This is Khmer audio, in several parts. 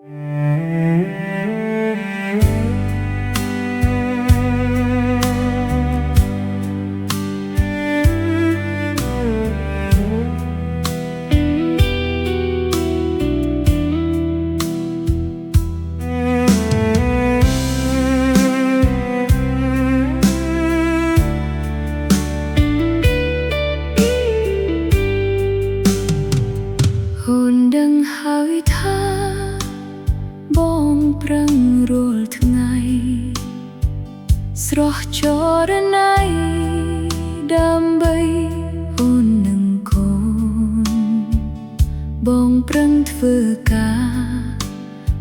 ដឹងហើយថាបងប្រឹងរាល់ថ្ងៃស្រស់ចរណៃដើម្បីអូននឹងកូនបងប្រឹងធ្វើការ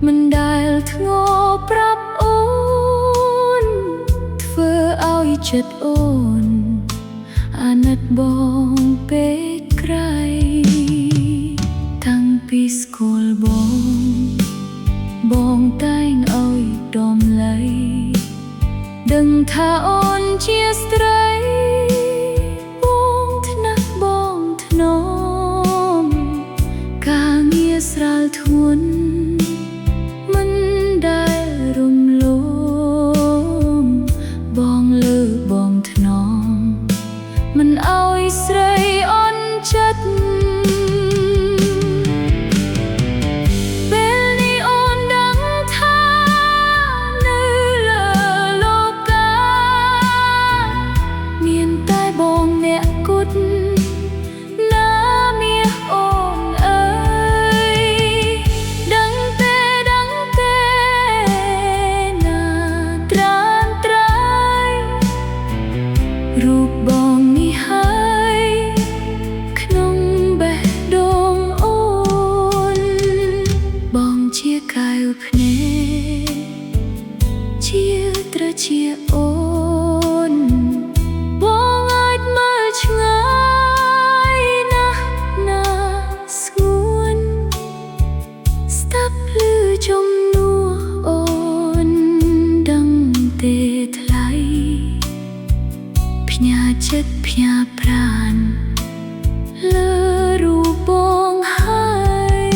មិនដែលធ្ងោប្រាប់អូនធ្វើឲ្យចិត្តអូនអាណិតបងពេកក្រៃតាំងពីស្គាល់បងតែងឲ្យដំឡៃដឹងថាអូនជាស្ត្រីបងថ្នាក់បងធ្នមការងារស្រាលធ្ងន់មិនដែលរំលងបងលើបងធ្នមមិនឲ្យស្រីអន់ចិត្តរូបបងនេះហើយក្នុងបេះដូងអូនបងជាកែវភ្នែកជាត្រចៀកអូនបងអាចមើលឆ្ងាយណាស់ណាស្ងួនស្ដាប់ឮជំនួសអូនដឹងទេថ្លៃផ្ញើចិត្តផ្ញើប្រាណលើរូបបងហើយ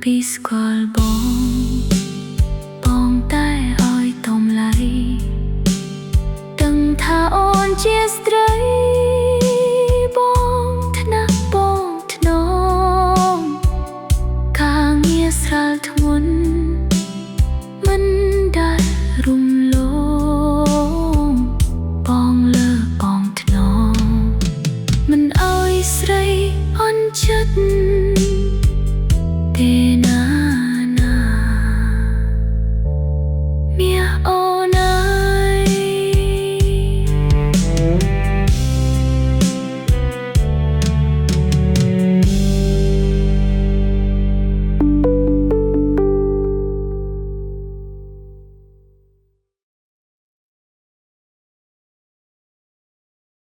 ពីស្គាល់បងតែឲ្យតម្លៃដឹងថាអូនជាស្ត្រីបងថ្នាក់បងធ្នមការងារស្រាលធ្ងន់មិនដែលរំលងបងលើបងធ្នមមិនឲ្យស្រីអន់ចិត្ត